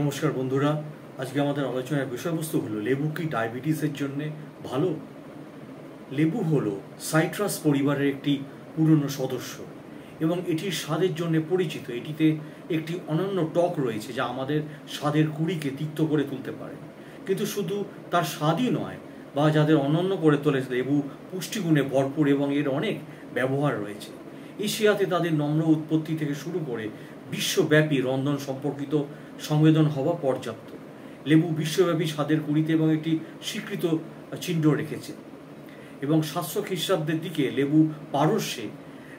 নমস্কার বন্ধুরা, আজকে আমাদের আলোচনার বিষয়বস্তু হলো লেবু কি ডায়াবেটিসের জন্য ভালো। লেবু হলো সাইট্রাস পরিবারের একটি পুরনো সদস্য এবং এটির স্বাদের জন্য পরিচিত। এটিতে একটি অনন্য টক রয়েছে যা আমাদের স্বাদের কুড়িকে তিক্ত করে তুলতে পারে। কিন্তু শুধু তার স্বাদই নয়, বা যাদের অনন্য করে তোলে, লেবু পুষ্টিগুণে ভরপুর এবং এর অনেক ব্যবহার রয়েছে। এশিয়াতে তাদের নম্র উৎপত্তি থেকে শুরু করে বিশ্বব্যাপী রন্ধন সম্পর্কিত সংবেদন হওয়া পর্যাপ্ত। লেবু বিশ্বব্যাপী স্বাদের কুড়িতে এবং একটি স্বীকৃত চিহ্ন রেখেছে এবং 700 খ্রিস্টাব্দের দিকে লেবু পারস্যে,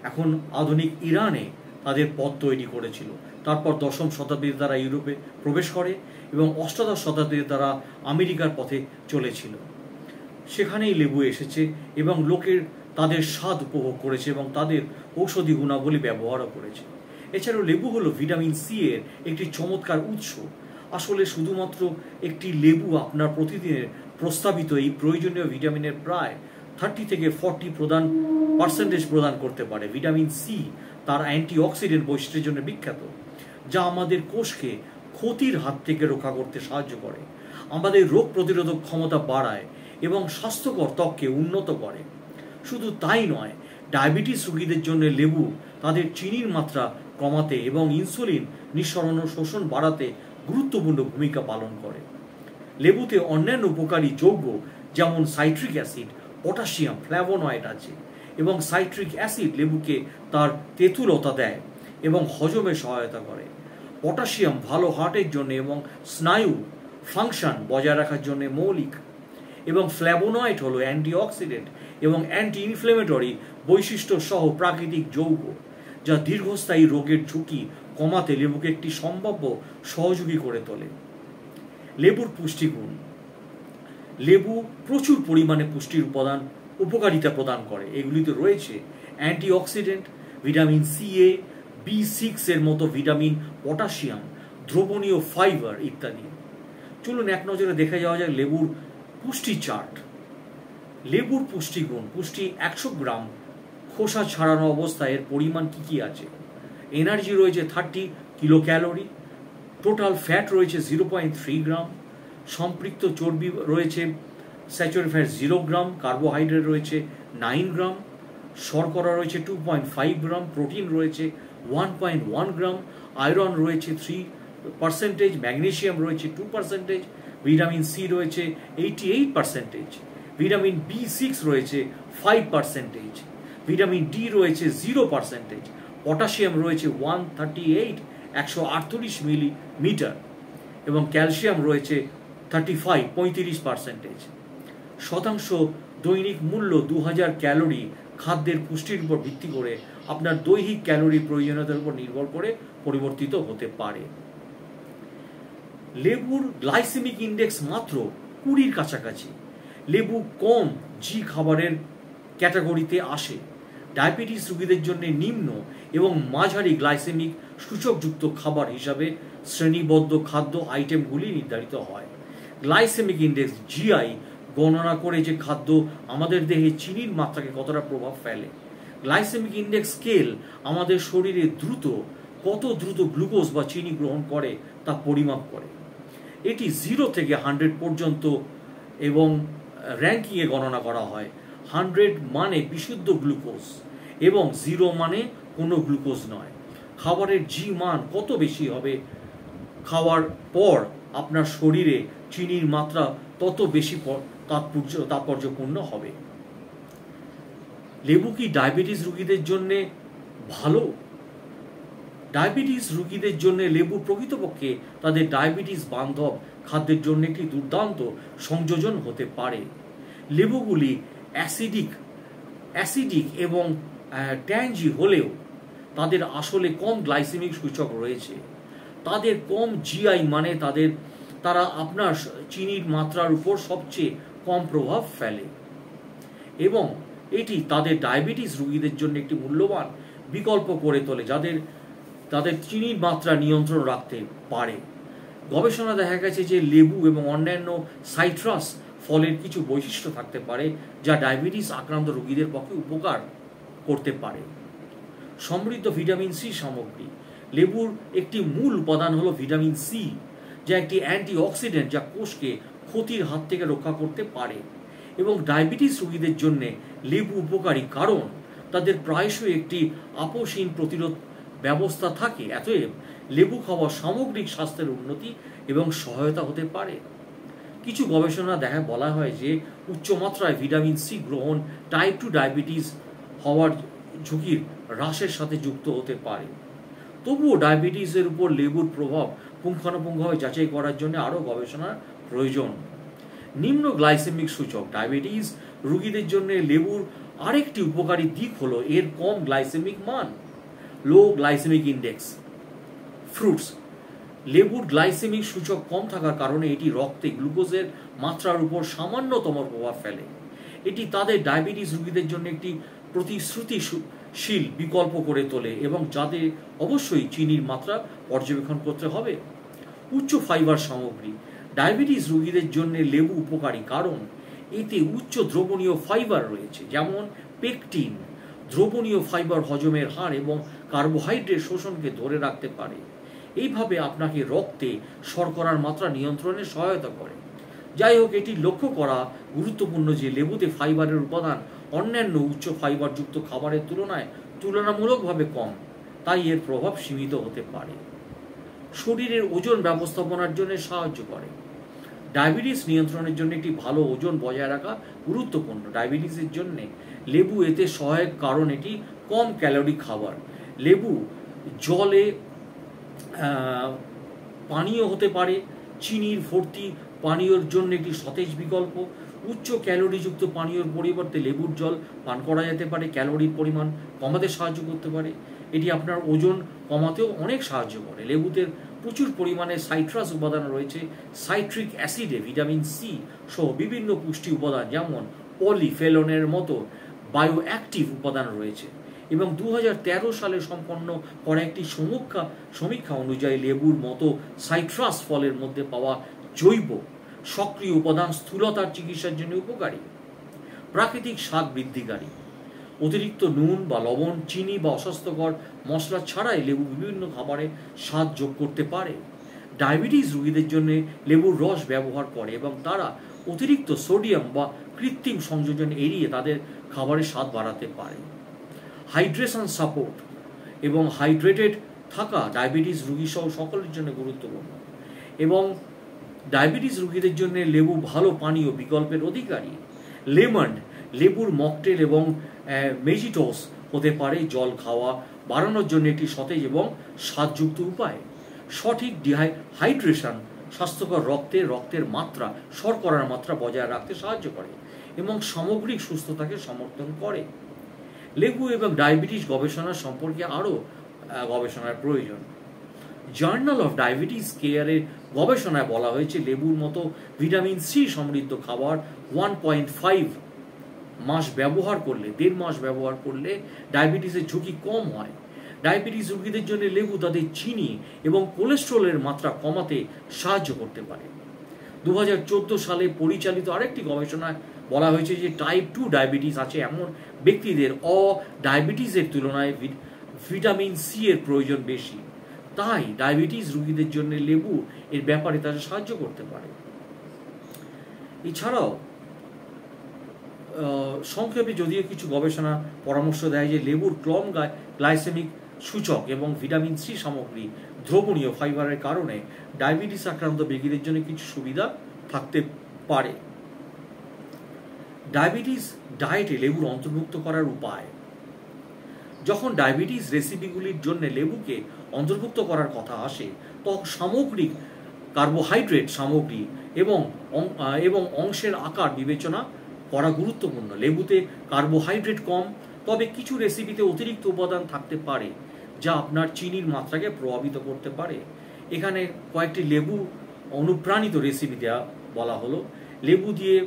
এখন আধুনিক ইরানে তাদের পথ তৈরি করেছিল। তারপর 10ম শতাব্দীতে তারা ইউরোপে প্রবেশ করে এবং 18শ শতাব্দীতে তারা আমেরিকার পথে চলেছিল। সেখানেই লেবু এসেছে এবং লোকের তাদের স্বাদ উপভোগ করেছে এবং তাদের ঔষধি গুণাবলী ব্যবহারও করেছে। এছাড়াও লেবু হলো ভিটামিন সি এর একটি চমৎকার উৎস। আসলে শুধুমাত্র একটি লেবু আপনার প্রতিদিনের প্রস্তাবিত এই প্রয়োজনীয় ভিটামিনের প্রায় 30 থেকে 40% প্রদান করতে পারে। ভিটামিন সি তার অ্যান্টিঅক্সিডেন্ট বৈশিষ্ট্যের জন্য বিখ্যাত, যা আমাদের কোষকে ক্ষতির হাত থেকে রক্ষা করতে সাহায্য করে, আমাদের রোগ প্রতিরোধক ক্ষমতা বাড়ায় এবং স্বাস্থ্যকর ত্বককে উন্নত করে। শুধু তাই নয়, ডায়াবেটিস রোগীদের জন্য লেবু তাদের চিনির মাত্রা কমাতে এবং ইনসুলিন নিঃসরণ ও শোষণ বাড়াতে গুরুত্বপূর্ণ ভূমিকা পালন করে। লেবুতে অন্যান্য উপকারী যৌগ যেমন সাইট্রিক অ্যাসিড, পটাশিয়াম, ফ্ল্যাভোনয়েড আছে এবং সাইট্রিক অ্যাসিড লেবুকে তার তেঁতুলতা দেয় এবং হজমে সহায়তা করে। পটাশিয়াম ভালো হার্টের জন্য এবং স্নায়ু ফাংশন বজায় রাখার জন্য মৌলিক, এবং ফ্ল্যাভোনয়েড হলো অ্যান্টিঅক্সিডেন্ট এবং অ্যান্টি ইনফ্লেমেটরি বৈশিষ্ট্য সহ প্রাকৃতিক যৌগ, যা দীর্ঘস্থায়ী রোগের ঝুঁকি কমাতে লেবুকে একটি সম্ভাব্য সহযোগী করে তোলে। লেবুর পুষ্টিগুণ। লেবু প্রচুর পরিমাণে পুষ্টির উপকারিতা প্রদান করে। এগুলিতে রয়েছে অ্যান্টিঅক্সিডেন্ট, ভিটামিন সি এ, B6 এর মতো ভিটামিন, পটাশিয়াম, দ্রবণীয় ফাইবার ইত্যাদি। চলুন এক নজরে দেখে যাওয়া যায় লেবুর পুষ্টি চার্ট। লেবুর পুষ্টিগুণ। পুষ্টি 100 গ্রাম খোসা ছাড়ানো অবস্থায় এর পরিমাণ কি কি আছে। এনার্জি রয়েছে 30 কিলো ক্যালোরি, টোটাল ফ্যাট রয়েছে 0.3 গ্রাম, সম্পৃক্ত চর্বি রয়েছে স্যাচুরেটেড ফ্যাট 0 গ্রাম, কার্বোহাইড্রেট রয়েছে 9 গ্রাম, শর্করা রয়েছে 2.5 গ্রাম, প্রোটিন রয়েছে 1.1 গ্রাম, আয়রন রয়েছে 3%, ম্যাগনেসিয়াম রয়েছে 2%, ভিটামিন সি রয়েছে 88%, ভিটামিন B6 রয়েছে 5%, ভিটামিন ডি রয়েছে 0%, পটাশিয়াম রয়েছে 138 মিলিমিটার এবং ক্যালসিয়াম রয়েছে 35 শতাংশ। দৈনিক মূল্য 2000 ক্যালোরি খাদ্যের পুষ্টির উপর ভিত্তি করে আপনার দৈহিক ক্যালোরি প্রয়োজনীয়তার উপর নির্ভর করে পরিবর্তিত হতে পারে। লেবুর গ্লাইসেমিক ইন্ডেক্স মাত্র 20 কাছাকাছি। লেবু কম জি খাবারের ক্যাটাগরিতে আসে। ডায়াবেটিস রোগীদের জন্য নিম্ন এবং মাঝারি গ্লাইসেমিক সূচকযুক্ত খাবার হিসাবে শ্রেণীবদ্ধ খাদ্য আইটেমগুলি নির্ধারিত হয়। গ্লাইসেমিক ইন্ডেক্স জিআই গণনা করে যে খাদ্য আমাদের দেহে চিনির মাত্রাকে কতটা প্রভাব ফেলে। গ্লাইসেমিক ইন্ডেক্স স্কেল আমাদের শরীরে কত দ্রুত গ্লুকোজ বা চিনি গ্রহণ করে তা পরিমাপ করে। এটি 0 থেকে 100 পর্যন্ত এবং র্যাঙ্কিংয়ে গণনা করা হয়। 100 মানে বিশুদ্ধ গ্লুকোজ এবং 0 মানে কোনো গ্লুকোজ নয়। খাবারের জি মান কত বেশি হবে খাওয়ার পর আপনার শরীরে চিনির মাত্রা তত বেশি তাৎপর্যপূর্ণ হবে। লেবু কি ডায়াবেটিস রোগীদের জন্য ভালো? ডায়াবেটিস রোগীদের জন্য লেবু প্রকৃতপক্ষে তাদের ডায়াবেটিস বান্ধব খাদ্যের জন্য একটি দুর্দান্ত সংযোজন হতে পারে। লেবুগুলি অ্যাসিডিক এবং ট্যাঞ্জি হলেও তাদের আসলে কম গ্লাইসেমিক সূচক রয়েছে। তাদের কম জিআই মানে তারা আপনার চিনির মাত্রার উপর সবচেয়ে কম প্রভাব ফেলে এবং এটি তাদের ডায়াবেটিস রোগীদের জন্য একটি মূল্যবান বিকল্প করে তোলে, তাদের চিনির মাত্রা নিয়ন্ত্রণ রাখতে পারে। গবেষণা দেখা গেছে যে লেবু এবং অন্যান্য সাইট্রাস ফলের কিছু বৈশিষ্ট্য থাকতে পারে যা ডায়াবেটিস আক্রান্ত রোগীদের পক্ষে উপকার করতে পারে। সমৃদ্ধ ভিটামিন সি সামগ্রী। লেবুর একটি মূল উপাদান হলো ভিটামিন সি, যা একটি অ্যান্টিঅক্সিডেন্ট যা কোষকে ক্ষতির হাত থেকে রক্ষা করতে পারে। এবং ডায়াবেটিস রোগীদের জন্য লেবু উপকারী কারণ তাদের প্রায়শই একটি আপোষহীন প্রতিরোধ ব্যবস্থা থাকে। অতএব লেবু খাওয়া সামগ্রিক স্বাস্থ্যের উন্নতি এবং সহায়তা হতে পারে। কিছু গবেষণা বলা হয় যে উচ্চমাত্রায় ভিটামিন সি গ্রহণ টাইপ 2 ডায়াবেটিস হওয়ার ঝুঁকির হ্রাসের সাথে যুক্ত হতে পারে। তবুও ডায়াবেটিসের উপর লেবুর প্রভাব পুঙ্খানুপুঙ্খভাবে যাচাই করার জন্য আরও গবেষণার প্রয়োজন। নিম্ন গ্লাইসেমিক সূচক ডায়াবেটিস রোগীদের জন্য লেবুর আরেকটি উপকারী দিক হলো এর কম গ্লাইসেমিক মান, লো গ্লাইসেমিক ইন্ডেক্স। ফ্রুটস, লেবুর গ্লাইসেমিক সূচক কম থাকার কারণে এটি রক্তে গ্লুকোজের মাত্রার উপর সামান্যতম প্রভাব ফেলে। এটি তাদের ডায়াবেটিস রোগীদের জন্য একটি প্রতিশ্রুতিশীল বিকল্প করে তোলে এবং যাদের অবশ্যই চিনির মাত্রা পর্যবেক্ষণ করতে হবে। উচ্চ ফাইবার সামগ্রী, ডায়াবেটিস রোগীদের জন্য লেবু উপকারী কারণ এতে উচ্চ দ্রবণীয় ফাইবার রয়েছে, যেমন পেকটিন। দ্রবণীয় ফাইবার হজমের হার এবং কার্বোহাইড্রেট শোষণকে ধরে রাখতে পারে। এইভাবে আপনাকে রক্তে শর্করার মাত্রা নিয়ন্ত্রণে সহায়তা করে। যাই হোক, এটি লক্ষ্য করা গুরুত্বপূর্ণ যে লেবুতে ফাইবারের উপাদান অন্যান্য উচ্চ ফাইবারযুক্ত খাবারের তুলনায় তুলনামূলকভাবে কম, তাই এর প্রভাব সীমিত হতে পারে। শরীরের ওজন ব্যবস্থাপনার জন্য সাহায্য করে। ডায়াবেটিস নিয়ন্ত্রণের জন্য একটি ভালো ওজন বজায় রাখা গুরুত্বপূর্ণ। ডায়াবেটিসের জন্য লেবু এতে সহায়ক কারণ এটি কম ক্যালোরি খাবার। লেবু জলে পানীয় হতে পারে। চিনির ভর্তি পানীয়র জন্য একটি সতেজ বিকল্প। উচ্চ ক্যালোরিযুক্ত পানীয়র পরিবর্তে লেবুর জল পান করা যেতে পারে, ক্যালোরির পরিমাণ কমাতে সাহায্য করতে পারে। এটি আপনার ওজন কমাতেও অনেক সাহায্য করে। লেবুতে প্রচুর পরিমাণে সাইট্রাস উপাদান রয়েছে। সাইট্রিক অ্যাসিডে ভিটামিন সি সহ বিভিন্ন পুষ্টি উপাদান যেমন পলিফেনলের মতো বায়োঅ্যাক্টিভ উপাদান রয়েছে। এবং 2013 সালে সম্পন্ন করা একটি সমীক্ষা অনুযায়ী লেবুর মতো সাইট্রাস ফলের মধ্যে পাওয়া জৈব সক্রিয় উপাদান স্থূলতার চিকিৎসার জন্য উপকারী। প্রাকৃতিক স্বাদ বৃদ্ধিকারী, অতিরিক্ত নুন বা লবণ, চিনি বা অস্বাস্থ্যকর মশলা ছাড়াই লেবু বিভিন্ন খাবারে স্বাদ যোগ করতে পারে। ডায়াবেটিস রোগীদের জন্য লেবুর রস ব্যবহার করে এবং তারা অতিরিক্ত সোডিয়াম বা কৃত্রিম সংযোজন এড়িয়ে তাদের খাবারের স্বাদ বাড়াতে পারে। হাইড্রেশন সাপোর্ট এবং হাইড্রেটেড থাকা ডায়াবেটিস রোগী সহ সকলের জন্য গুরুত্বপূর্ণ। এবং ডায়াবেটিস রোগীদের জন্য লেবু ভালো পানীয় বিকল্পের অধিকারী। লেমন, লেবুর মকটেল এবং মেজিটোস হতে পারে জল খাওয়া বাড়ানোর জন্য একটি সতেজ এবং স্বাদযুক্ত উপায়। সঠিক হাইড্রেশন স্বাস্থ্যকর রক্তের মাত্রা, শর্করার মাত্রা বজায় রাখতে সাহায্য করে এবং সামগ্রিক সুস্থতাকে সমর্থন করে। লেবু এবং ডায়াবেটিস গবেষণা সম্পর্কে আরও গবেষণার প্রয়োজন। জার্নাল অফ ডায়াবেটিস কেয়ারের গবেষণায় বলা হয়েছে লেবুর মতো ভিটামিন সি সমৃদ্ধ খাবার 1.5 মাস ব্যবহার করলে, 1.5 মাস ব্যবহার করলে ডায়াবেটিসের ঝুঁকি কম হয়। ডায়াবেটিস রোগীদের জন্য লেবু তাদের চিনি এবং কোলেস্টেরলের মাত্রা কমাতে সাহায্য করতে পারে। 2014 সালে পরিচালিত আরেকটি গবেষণায় বলা হয়েছে যে টাইপ 2 ডায়াবেটিস আছে এমন ব্যক্তিদের ডায়াবেটিসের তুলনায় ভিটামিন সি এর প্রয়োজন বেশি। তাই ডায়াবেটিস রোগীদের জন্য লেবু এর ব্যাপারে তাদের সাহায্য করতে পারে। এছাড়াও সংক্ষেপে যদিও কিছু গবেষণা পরামর্শ দেয় যে লেবুর কম গ্লাইসেমিক সূচক এবং ভিটামিন সি সামগ্রী দ্রবণীয় ফাইবারের কারণে ডায়াবেটিস আক্রান্ত ব্যক্তিদের জন্য কিছু সুবিধা থাকতে পারে। ডায়াবেটিস ডায়েটে লেবুর অন্তর্ভুক্ত করার উপায়। যখন ডায়াবেটিস রেসিপিগুলির জন্য লেবুকে অন্তর্ভুক্ত করার কথা আসে তখন সামগ্রিক কার্বোহাইড্রেট সামগ্রী এবং অংশের আকার বিবেচনা করা গুরুত্বপূর্ণ। লেবুতে কার্বোহাইড্রেট কম, তবে কিছু রেসিপিতে অতিরিক্ত উপাদান থাকতে পারে যা আপনার চিনির মাত্রাকে প্রভাবিত করতে পারে। এখানে কয়েকটি লেবু অনুপ্রাণিত রেসিপি দেওয়া বলা হলো। লেবু দিয়ে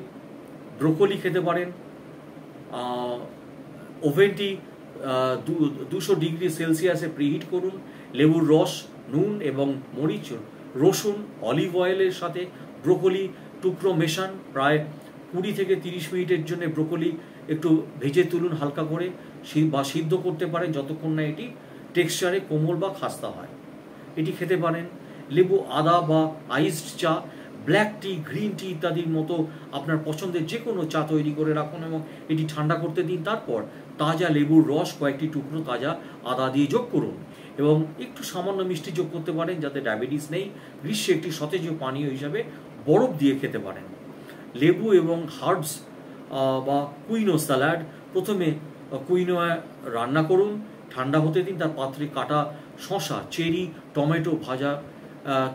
ব্রোকলি খেতে পারেন। ওভেনটি 200 ডিগ্রি সেলসিয়াসে প্রিহিট করুন। লেবুর রস, নুন এবং মরিচ, রসুন, অলিভ অয়েলের সাথে ব্রোকলি টুকরো মেশান। প্রায় 20 থেকে 30 মিনিটের জন্য ব্রোকলি একটু ভেজে তুলুন হালকা করে, বা সিদ্ধ করতে পারেন যতক্ষণ না এটি টেক্সচারে কোমল বা খাস্তা হয়। এটি খেতে পারেন। লেবু, আদা বা আইসড চা, ব্ল্যাক টি, গ্রিন টি ইত্যাদির মতো আপনার পছন্দের যে কোনো চা তৈরি করে রাখুন এবং এটি ঠান্ডা করতে দিন। তারপর তাজা লেবুর রস কয়েকটি টুকরো তাজা আদা দিয়ে যোগ করুন এবং একটু সামান্য মিষ্টি যোগ করতে পারেন যাতে ডায়াবেটিস নেই। গ্রীষ্মে একটি সতেজ পানীয় হিসাবে বরফ দিয়ে খেতে পারেন। লেবু এবং হার্বস বা কুইনো স্যালাড, প্রথমে কুইনোয়া রান্না করুন, ঠান্ডা হতে দিন, তার পাত্রে কাটা শসা, চেরি, টমেটো, ভাজা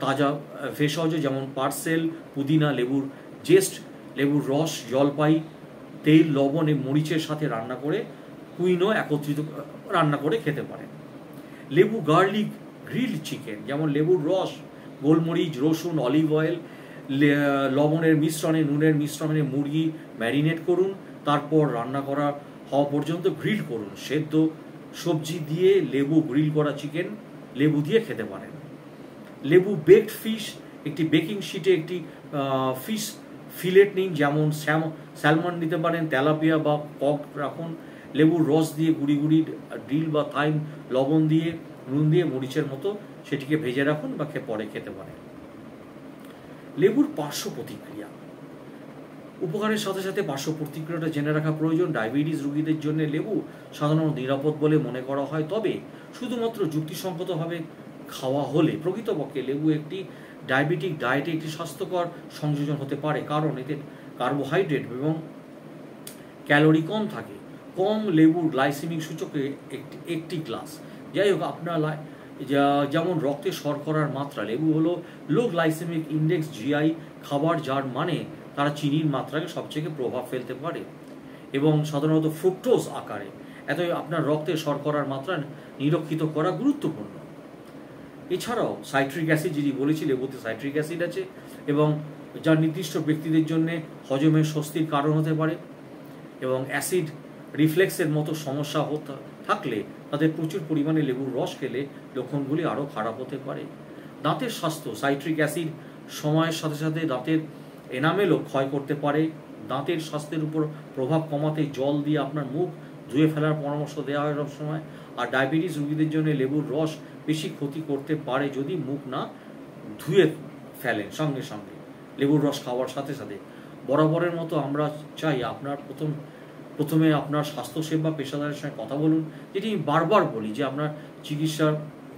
তাজা ভেষজ যেমন পার্সেল, পুদিনা, লেবুর জেস্ট, লেবুর রস, জলপাই, তেল, লবণ এবং মরিচের সাথে রান্না করে কুইনো একত্রিত রান্না করে খেতে পারেন। লেবু গার্লিক গ্রিলড চিকেন, যেমন লেবুর রস, গোলমরিচ, রসুন, অলিভ অয়েল, লবণের মিশ্রণে, নুনের মিশ্রণে মুরগি ম্যারিনেট করুন, তারপর রান্না করা হওয়া পর্যন্ত গ্রিল করুন। সেদ্ধ সবজি দিয়ে লেবু গ্রিল করা চিকেন লেবু দিয়ে খেতে পারেন। লেবু বেকড ফিশ, একটি বেকিং শিটে একটি ফিশ ফিলেট নিন, যেমন স্যালমন নিতে পারেন, তেলাপিয়া বা কক রাখুন। লেবুর রস দিয়ে গুড়ি গুড়ি ডিল বা থাইম, লবণ দিয়ে, নুন দিয়ে, মরিচের মতো সেটিকে ভেজে রাখুন বা পরে খেতে পারেন। লেবুর পার্শ্ব প্রতিক্রিয়া, উপকারের সাথে সাথে পার্শ্ব প্রতিক্রিয়াটা জেনে রাখা প্রয়োজন। ডায়াবেটিস রোগীদের জন্য লেবু সাধারণত নিরাপদ বলে মনে করা হয়, তবে শুধুমাত্র যুক্তিসঙ্গতভাবে খাওয়া হলে প্রকৃতপক্ষে লেবু একটি ডায়াবেটিক ডায়েটে একটি স্বাস্থ্যকর সংযোজন হতে পারে, কারণ এতে কার্বোহাইড্রেট এবং ক্যালোরি কম থাকে। কম লেবুর গ্লাইসেমিক সূচকে একটি গ্লাস, যাই হোক আপনার যেমন রক্তে শর্করার মাত্রা, লেবু হলো লো গ্লাইসেমিক ইন্ডেক্স জিআই খাবার, যার মানে তারা চিনির মাত্রাকে সবচেয়ে প্রভাব ফেলতে পারে এবং সাধারণত ফ্রুক্টোজ আকারে। এত আপনার রক্তে শর্করার মাত্রা নিরক্ষিত করা গুরুত্বপূর্ণ। এছাড়াও সাইট্রিক অ্যাসিড, যেটি বলেছি লেবুতে সাইট্রিক অ্যাসিড আছে এবং যা নির্দিষ্ট ব্যক্তিদের জন্য হজমের স্বস্তির কারণ হতে পারে এবং অ্যাসিড রিফ্লেক্সের মতো সমস্যা থাকলে তাদের প্রচুর পরিমাণে লেবুর রস খেলে লক্ষণগুলি আরও খারাপ হতে পারে। দাঁতের স্বাস্থ্য, সাইট্রিক অ্যাসিড সময়ের সাথে সাথে দাঁতের এনামেলও ক্ষয় করতে পারে। দাঁতের স্বাস্থ্যের উপর প্রভাব কমাতে জল দিয়ে আপনার মুখ ধুয়ে ফেলার পরামর্শ দেওয়া হয় সবসময়। আর ডায়াবেটিস রোগীদের জন্য লেবুর রস বেশি ক্ষতি করতে পারে যদি মুখ না ধুয়ে ফেলেন সঙ্গে সঙ্গে লেবুর রস খাওয়ার সাথে সাথে। বরাবরের মতো আমরা চাই আপনার প্রথমে আপনার স্বাস্থ্যসেবা পেশাদারের সঙ্গে কথা বলুন, যেটি আমি বারবার বলি যে আপনার চিকিৎসার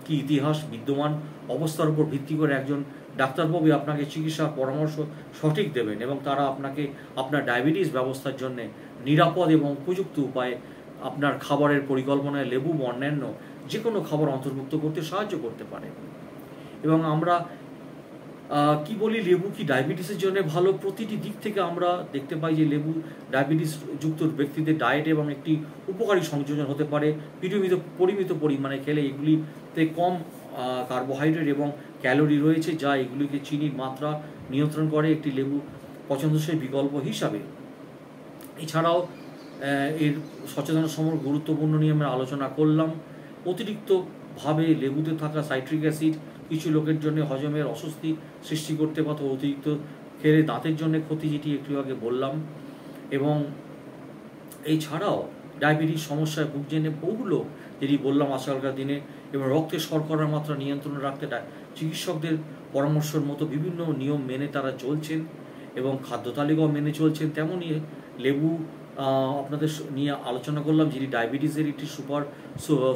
কি ইতিহাস, বিদ্যমান অবস্থার উপর ভিত্তি করে একজন ডাক্তারবাবু আপনাকে চিকিৎসার পরামর্শ সঠিক দেবেন এবং তারা আপনাকে আপনার ডায়াবেটিস ব্যবস্থার জন্য নিরাপদ এবং উপযুক্ত উপায়ে আপনার খাবারের পরিকল্পনায় লেবু বা অন্যান্য যে কোনো খাবার অন্তর্ভুক্ত করতে সাহায্য করতে পারে। এবং আমরা কি বলি, লেবু কি ডায়াবেটিসের জন্য ভালো? প্রতিটি দিক থেকে আমরা দেখতে পাই যে লেবু ডায়াবেটিস যুক্ত ব্যক্তিদের ডায়েট এবং একটি উপকারী সংযোজন হতে পারে। পরিমিত পরিমাণে খেলে এগুলিতে কম কার্বোহাইড্রেট এবং ক্যালোরি রয়েছে, যা এগুলিকে চিনির মাত্রা নিয়ন্ত্রণ করে একটি লেবু পছন্দসই বিকল্প হিসাবে। এছাড়াও এর সচেতনতা সম্পর্কে গুরুত্বপূর্ণ নিয়ে আমরা আলোচনা করলাম। অতিরিক্তভাবে লেবুতে থাকা সাইট্রিক অ্যাসিড কিছু লোকের জন্য হজমের অস্বস্তি সৃষ্টি করতে পারে, অতিরিক্ত খেলে দাঁতের জন্য ক্ষতি, যেটি একটু আগে বললাম। এবং এছাড়াও ডায়াবেটিস সমস্যায় ভুগছেন বহু লোক, যেটি বললাম আজকালকার দিনে, এবং রক্তে শর্করার মাত্রা নিয়ন্ত্রণে রাখতে চিকিৎসকদের পরামর্শের মতো বিভিন্ন নিয়ম মেনে তারা চলছেন এবং খাদ্য তালিকাও মেনে চলছেন। তেমনই লেবু আপনাদের নিয়ে আলোচনা করলাম, যেটি ডায়াবেটিসের একটি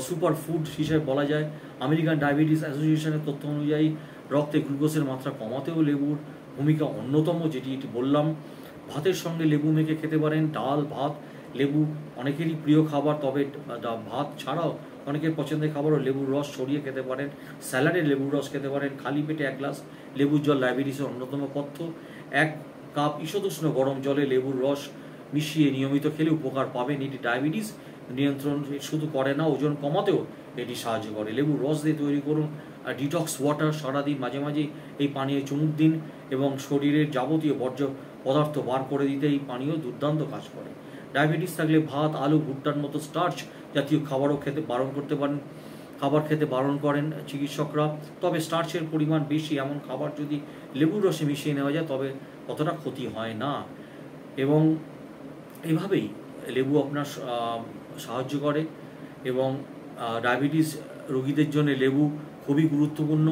সুপার ফুড হিসেবে বলা যায়। আমেরিকান ডায়াবেটিস অ্যাসোসিয়েশনের তথ্য অনুযায়ী রক্তে গ্লুকোজের মাত্রা কমাতেও লেবুর ভূমিকা অন্যতম, যেটি বললাম। ভাতের সঙ্গে লেবু মেখে খেতে পারেন। ডাল, ভাত, লেবু অনেকেরই প্রিয় খাবার, তবে ভাত ছাড়াও অনেকের পছন্দের খাবারও লেবুর রস ছড়িয়ে খেতে পারেন। স্যালাডে লেবুর রস খেতে পারেন। খালি পেটে 1 গ্লাস লেবুর জল ডায়াবেটিসের অন্যতম পথ্য। 1 কাপ ঈষদুষ্ণ গরম জলে লেবুর রস মিশিয়ে নিয়মিত খেলে উপকার পাবেন। এটি ডায়াবেটিস নিয়ন্ত্রণ শুধু করে না, ওজন কমাতেও এটি সাহায্য করে। লেবুর রস দিয়ে তৈরি করুন ডিটক্স ওয়াটার। সারাদিন মাঝে মাঝে এই পানীয় চুমুক দিন এবং শরীরের যাবতীয় বর্জ্য পদার্থ বার করে দিতে এই পানীয় দুর্দান্ত কাজ করে। ডায়াবেটিস থাকলে ভাত, আলু, ভুট্টার মতো স্টার্চ জাতীয় খাবারও খেতে বারণ করতে পারেন। খাবার খেতে বারণ করেন চিকিৎসকরা, তবে স্টার্চের পরিমাণ বেশি এমন খাবার যদি লেবুর রসে মিশিয়ে নেওয়া যায় তবে অতটা ক্ষতি হয় না। এবং এভাবেই লেবু আপনার সাহায্য করে এবং ডায়াবেটিস রোগীদের জন্য লেবু খুবই গুরুত্বপূর্ণ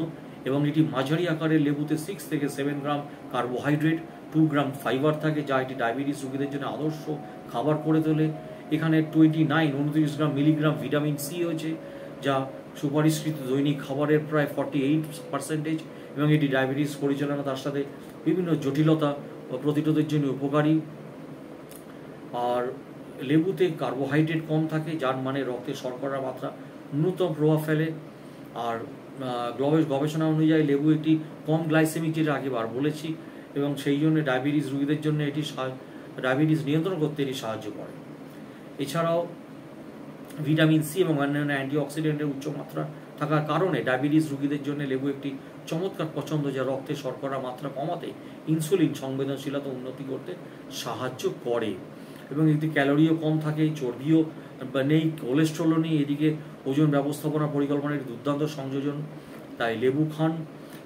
এবং এটি মাঝারি আকারের লেবুতে 6 থেকে 7 গ্রাম কার্বোহাইড্রেট, 2 গ্রাম ফাইবার থাকে, যা এটি ডায়াবেটিস রোগীদের জন্য আদর্শ খাবার করে তোলে। এখানে 29 গ্রাম মিলিগ্রাম ভিটামিন সি হয়েছে, যা সুপারিশকৃত দৈনিক খাবারের প্রায় 48% এবং এটি ডায়াবেটিস পরিচালনা তার সাথে বিভিন্ন জটিলতা প্রতিরোধের জন্য উপকারী। আর লেবুতে কার্বোহাইড্রেট কম থাকে, যার মানে রক্তে শর্করার মাত্রা ন্যূনতম প্রভাব ফেলে। আর গবেষণা অনুযায়ী লেবু একটি কম গ্লাইসেমিক, যেটা আগেবার বলেছি, এবং সেই জন্য ডায়াবেটিস রোগীদের জন্য এটি ডায়াবেটিস নিয়ন্ত্রণ করতে এটি সাহায্য করে। এছাড়াও ভিটামিন সি এবং অন্যান্য অ্যান্টিঅক্সিডেন্টের উচ্চমাত্রা থাকার কারণে ডায়াবেটিস রোগীদের জন্য লেবু একটি চমৎকার পছন্দ, যা রক্তে শর্করার মাত্রা কমাতে, ইনসুলিন সংবেদনশীলতা উন্নতি করতে সাহায্য করে। এবং এতে ক্যালোরিও কম থাকে, চর্বিও নেই, কোলেস্ট্রলও নেই। এদিকে ওজন ব্যবস্থাপনা পরিকল্পনার একটি দুর্দান্ত সংযোজন। তাই লেবু খান।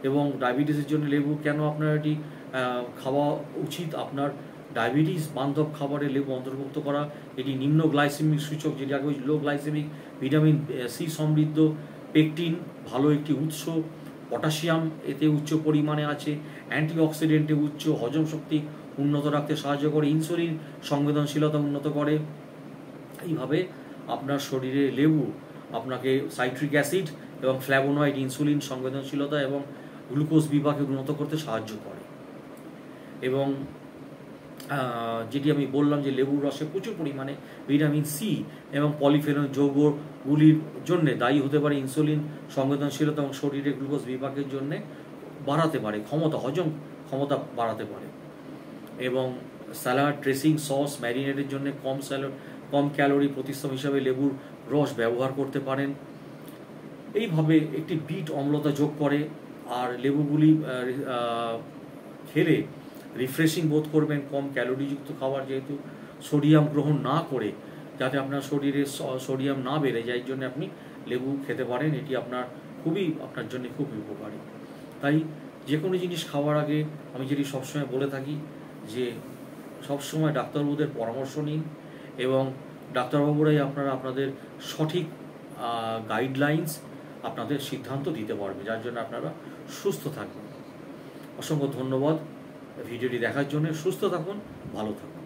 এবং ডায়াবেটিসের জন্য লেবু কেন আপনার এটি খাওয়া উচিত, আপনার ডায়াবেটিস বান্ধব খাবারে লেবু অন্তর্ভুক্ত করা। এটি নিম্ন গ্লাইসেমিক সূচক, যেটি আগে লো গ্লাইসেমিক, ভিটামিন সি সমৃদ্ধ, পেকটিন ভালো একটি উৎস, পটাশিয়াম এতে উচ্চ পরিমাণে আছে, অ্যান্টিঅক্সিডেন্টে উচ্চ, হজম শক্তি উন্নত রাখতে সাহায্য করে, ইনসুলিন সংবেদনশীলতা উন্নত করে। এইভাবে আপনার শরীরে লেবু আপনাকে সাইট্রিক অ্যাসিড এবং ফ্ল্যাভোনয়েড, ইনসুলিন সংবেদনশীলতা এবং গ্লুকোজ বিভাগে উন্নত করতে সাহায্য করে। এবং যেটি আমি বললাম যে লেবুর রসে প্রচুর পরিমাণে ভিটামিন সি এবং পলিফেনল যৌগগুলির জন্য দায়ী হতে পারে ইনসুলিন সংবেদনশীলতা এবং শরীরে গ্লুকোজ বিভাগের জন্য বাড়াতে পারে হজম ক্ষমতা বাড়াতে পারে। এবং স্যালাড, ড্রেসিং, সস, ম্যারিনেটের জন্য কম ক্যালোরি প্রতিস্থান হিসাবে লেবুর রস ব্যবহার করতে পারেন। এইভাবে একটি বিট অম্লতা যোগ করে। আর লেবুগুলি খেলে রিফ্রেশিং বোধ করবেন। কম ক্যালোরিযুক্ত খাবার, যেহেতু সোডিয়াম গ্রহণ না করে, যাতে আপনার শরীরে সোডিয়াম না বেড়ে যায়, এর জন্য আপনি লেবু খেতে পারেন। এটি আপনার জন্য খুবই উপকারী। তাই যে কোনো জিনিস খাওয়ার আগে আমি যেটি সবসময় বলে থাকি যে সবসময় ডাক্তারবাবুদের পরামর্শ নিন, এবং ডাক্তারবাবুরাই আপনাদের সঠিক গাইডলাইন্স আপনাদের সিদ্ধান্ত দিতে পারবে, যার জন্য আপনারা সুস্থ থাকবেন। অসংখ্য ধন্যবাদ ভিডিওটি দেখার জন্য। সুস্থ থাকুন, ভালো থাকুন।